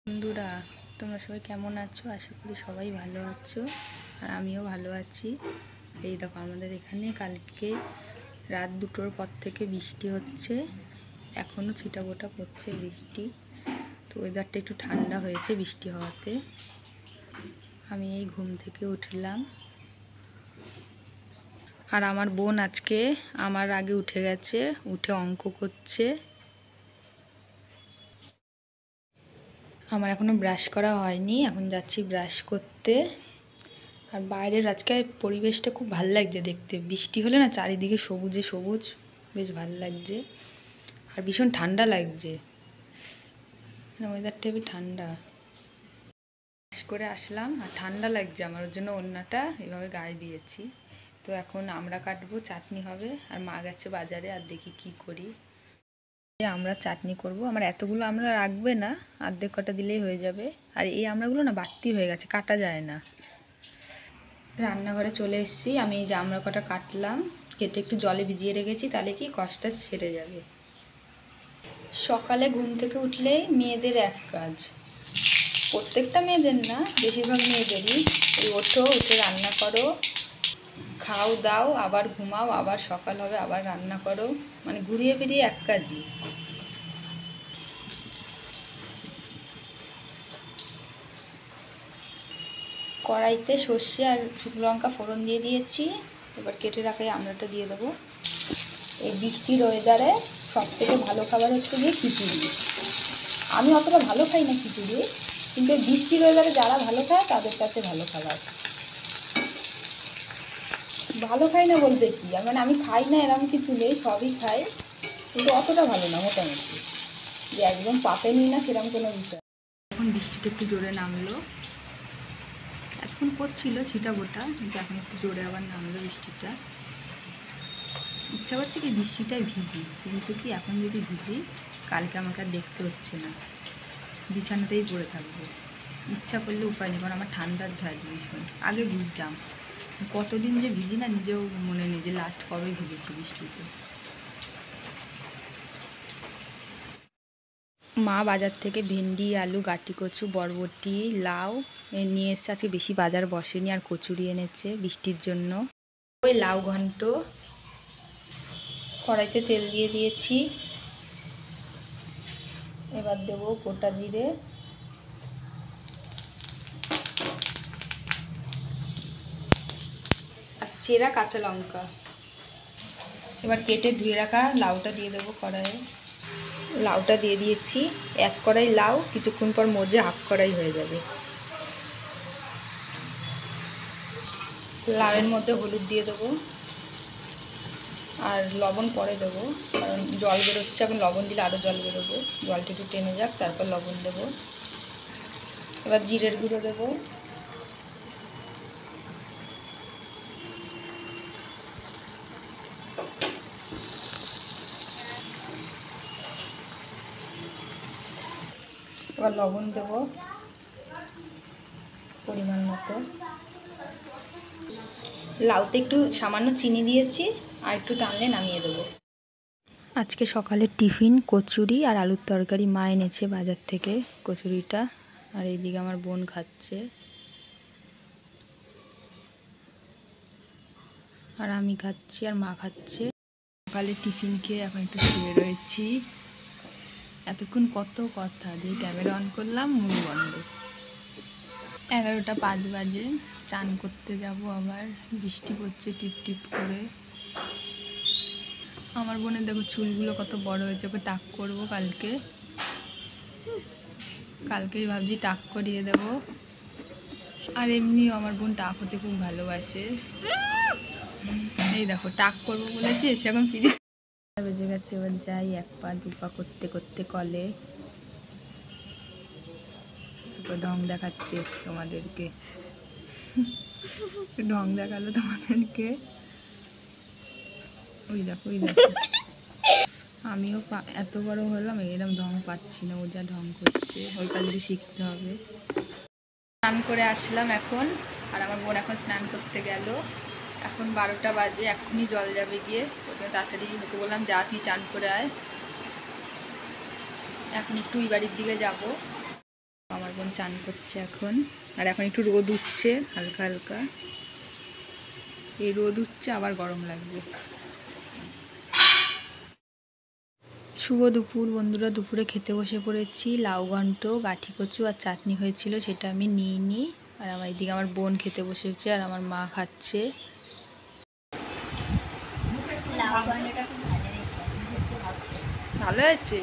বন্ধুরা, তোমরা সবাই কেমন আছো? আশা করি সবাই ভালো আছো, আর আমিও ভালো আছি। এই দেখো, আমাদের এখানে কালকে রাত 2টোর পর থেকে বৃষ্টি হচ্ছে, এখনও ছিটাফোঁটা পড়ছে বৃষ্টি। তো ওয়েদারটা একটু ঠান্ডা হয়েছে বৃষ্টি হওয়াতে। আমি এই ঘুম থেকে উঠলাম, আর আমার বোন আজকে আমার আগে উঠে গেছে, উঠে অঙ্ক করছে। আমার এখনও ব্রাশ করা হয়নি, এখন যাচ্ছি ব্রাশ করতে। আর বাইরের আজকে পরিবেশটা খুব ভালো লাগছে দেখতে, বৃষ্টি হলে না চারিদিকে সবুজে সবুজ, বেশ ভালো লাগছে। আর ভীষণ ঠান্ডা লাগছে, ওয়েদারটা খুবই ঠান্ডা। ব্রাশ করে আসলাম আর ঠান্ডা লাগছে আমার, ওর জন্য ওড়নাটা এভাবে গায়ে দিয়েছি। তো এখন আমরা কাটবো, চাটনি হবে, আর মা গেছে বাজারে, আর দেখি কি করি। আমরা চাটনি করব। আমার এতগুলো আমরা রাখবে না, অর্ধেক কটা দিলেই হয়ে যাবে। আর এই আমড়াগুলো না বাড়তি হয়ে গেছে, কাটা যায় না। রান্নাঘরে চলে এসেছি, আমি এই যে আমড়া কটা কাটলাম, কেটে একটু জলে ভিজিয়ে রেখেছি, তাহলে কি কষ্টটা সেরে যাবে। সকালে ঘুম থেকে উঠলেই মেয়েদের এক কাজ, প্রত্যেকটা মেয়েদের না, বেশিরভাগ মেয়েদেরই, এই ওঠো, উঠে রান্না করো, খাও দাও, আবার ঘুমাও, আবার সকাল হবে, আবার রান্না করো, মানে ঘুরিয়ে ফিরিয়ে এক কাজই। কড়াইতে সর্ষে আর শুকনো লঙ্কা ফোড়ন দিয়ে দিয়েছি। এবার কেটে রাখা আমড়াটা দিয়ে দেবো। এই বৃষ্টির ওয়েদারে সবথেকে ভালো খাবার হচ্ছে গিয়ে খিচুড়ি। আমি অতটা ভালো খাই না খিচুড়ি, কিন্তু বৃষ্টির ওয়েদারে যারা ভালো খায় তাদের কাছে ভালো খাবার। ভালো খাই না বলতে কি, মানে আমি খাই না এরকম কিছু নেই, সবই খাই, কিন্তু অতটা ভালো না, মোটামুটি যে একদম পাতে নিই না সেরকম কোনো বিষয়। এখন বৃষ্টিটা একটু জোরে নামলো, এতক্ষণ পড়ছিল ছিটাফোঁটা, কিন্তু এখন একটু জোরে আবার নামলো বৃষ্টিটা। ইচ্ছা করছে কি বৃষ্টিটায় ভিজি, কিন্তু কি এখন যদি ভিজি কালকে আমাকে আর দেখতে হচ্ছে না, বিছানাতেই পড়ে থাকবো। ইচ্ছা করলে উপায় নেই, কারণ আমার ঠান্ডার ঝাঁজ ভীষণ। আগে ভিজতাম, কতদিন যে ভিজি না নিজেও মনে নেই যে লাস্ট কবে ভিজেছি বৃষ্টিতে। মা বাজার থেকে ভেন্ডি, আলু, গাটি কচু, বরবটি, লাউ নিয়ে এসছে। আজকে বেশি বাজার বসেনি, আর কচুরি এনেছে বৃষ্টির জন্য। ওই লাউ ঘন্ট। কড়াইতে তেল দিয়ে দিয়েছি, এবার দেব গোটা জিরে, আর চেরা কাঁচা লঙ্কা। এবার কেটে ধুয়ে রাখা লাউটা দিয়ে দেবো কড়াইয়ে। লাউটা দিয়ে দিয়েছি, এক কড়াই লাউ, কিছুক্ষণ পর মজে হাফ কড়াই হয়ে যাবে। লাউয়ের মধ্যে হলুদ দিয়ে দেবো, আর লবণ পরে দেবো, কারণ জল বেরোচ্ছে, এখন লবণ দিলে আরও জল বেরোবে। জলটা একটু টেনে যাক, তারপর লবণ দেবো। এবার জিরের গুঁড়ো দেবো, এবার লবণ দেবো পরিমাণ মতো। লাউতে একটু সামান্য চিনি দিয়েছি, আর একটু টানলে নামিয়ে দেবো। আজকে সকালের টিফিন কচুরি আর আলুর তরকারি, মা এনেছে বাজার থেকে কচুরিটা, আর এইদিকে আমার বোন খাচ্ছে, আর আমি খাচ্ছি, আর মা খাচ্ছে। সকালে টিফিন খেয়ে এখন একটু শুয়ে রয়েছি। এতক্ষণ কত কথা, যে ক্যামেরা অন করলাম মুখ বন্ধ। 11টা 5 বাজে, চান করতে যাব আবার, বৃষ্টি পড়ছে টিপ টিপ করে। আমার বোনের দেখো চুলগুলো কত বড় হয়েছে, ওকে টাক করবো কালকেই ভাবছি টাক করিয়ে দেব। আর এমনিও আমার বোন টাক হতে খুব ভালোবাসে। এই দেখো টাক করবো বলেছি, এসে এখন ফিরে বেজে গেছে। এবার যাই, 1 পা 2 পা করতে করতে কলে। ঢং দেখাচ্ছে তোমাদেরকে, ঢং দেখালো তোমাদেরকে। ওই দেখো ওই দেখো, আমিও এত বড় হলাম এরকম ঢং পাচ্ছি না, ও যা ঢং করছে, ওই কাজটি শিখতে হবে। স্নান করে আসলাম এখন, আর আমার বোন এখন স্নান করতে গেল। এখন 12টা বাজে, এক্ষুনি জল যাবে গিয়ে, ওই জন্য তাড়াতাড়ি ওকে বললাম যা তুই চান করে আয়। এখন একটু ওই বাড়ির দিকে যাব, বোন চান করছে এখন। আর এখন একটু রোদ উঠছে হালকা হালকা, এই রোদ উঠছে আবার গরম লাগবে। শুভ দুপুর বন্ধুরা, দুপুরে খেতে বসে পড়েছি। লাউ ঘন্ট, গাঠি কচু আর চাটনি হয়েছিল, সেটা আমি নিইনি। আর আমার এদিকে আমার বোন খেতে বসেছে আর আমার মা খাচ্ছে। ভালো হয়েছে।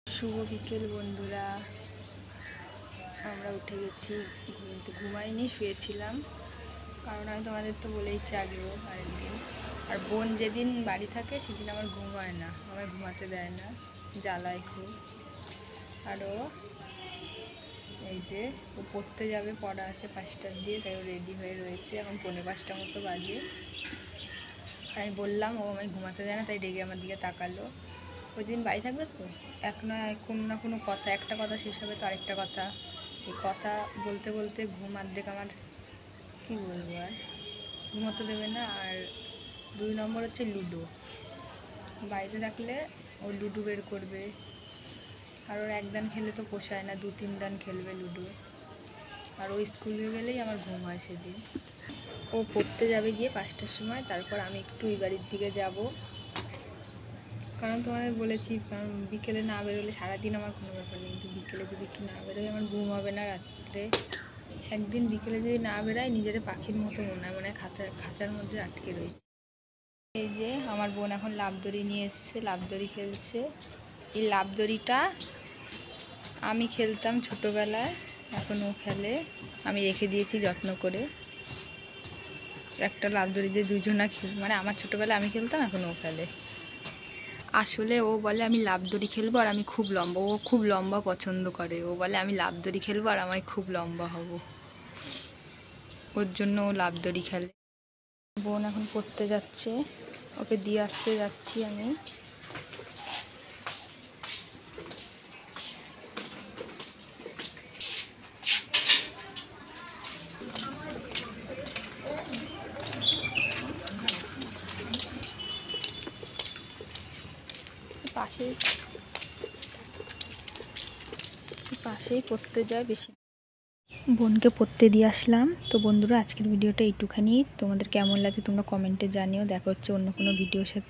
শুভ বিকেল বন্ধুরা, আমরা উঠে গেছি। ঘুমাইনি, শুয়েছিলাম, কারণ আমি তোমাদের তো বলেইছি আগেও আরেকদিন। আর বোন যেদিন বাড়ি থাকে সেদিন আমার ঘুম হয় না, আমায় ঘুমাতে দেয় না, জ্বালায় খুব। আরও এই যে ও পড়তে যাবে, পড়া আছে 5টার দিয়ে, তাই ও রেডি হয়ে রয়েছে। এখন 4:45 মতো বাজে। আমি বললাম, ও আমায় ঘুমাতে দেয় না, তাই রেগে আমার দিকে তাকালো। ওই দিন বাড়ি থাকবে তো এক নয় কোনো না কোনো কথা, একটা কথা শেষ হবে তো আরেকটা কথা, এই কথা বলতে বলতে ঘুম অর্ধেক আমার, কী বলবো আর, ঘুমোতে দেবে না। আর 2 নম্বর হচ্ছে লুডো। বাড়িতে থাকলে ও লুডো বের করবে, আর ওর একদান খেলে তো পোষায় না, 2-3 দান খেলবে লুডো। আর ও স্কুলে গেলেই আমার ঘুম হয় সেদিন। ও পড়তে যাবে গিয়ে 5টার সময়, তারপর আমি একটু এই বাড়ির দিকে যাব। কারণ তোমাদের বলেছি, কারণ বিকেলে না বেরোলে সারাদিন আমার কোনো ব্যাপার নেই, কিন্তু বিকেলে যদি একটু না বেরোই আমার ঘুম হবে না রাত্রে। একদিন বিকেলে যদি না বেরোয় নিজের পাখির মতো মনে হয় খাঁচার মধ্যে আটকে রয়েছে। এই যে আমার বোন এখন লাফদড়ি নিয়ে এসছে, লাফদড়ি খেলছে। এই লাফদড়িটা আমি খেলতাম ছোটোবেলায়, এখন ও খেলে। আমি রেখে দিয়েছি যত্ন করে। একটা লাফদড়ি দিয়ে দুজনা মানে আমার ছোটোবেলায় আমি খেলতাম, এখন ও খেলে। আসলে ও বলে আমি লাফদড়ি খেলবো আর আমি খুব লম্বা, ও খুব লম্বা পছন্দ করে। ও বলে আমি লাফদড়ি খেলবো আর আমি খুব লম্বা হব, ওর জন্য ও লাফদড়ি খেলে। বোন এখন পড়তে যাচ্ছে, ওকে দিয়ে আসতে যাচ্ছি আমি। পাশেই পড়তে যায় বেশি। বোনকে পড়তে দিয়ে আসলাম। তো বন্ধুরা, আজকের ভিডিওটা এইটুখানি। তোমাদের কেমন লাগে তোমরা কমেন্টে জানিও। দেখা হচ্ছে অন্য কোনো ভিডিওর সাথে।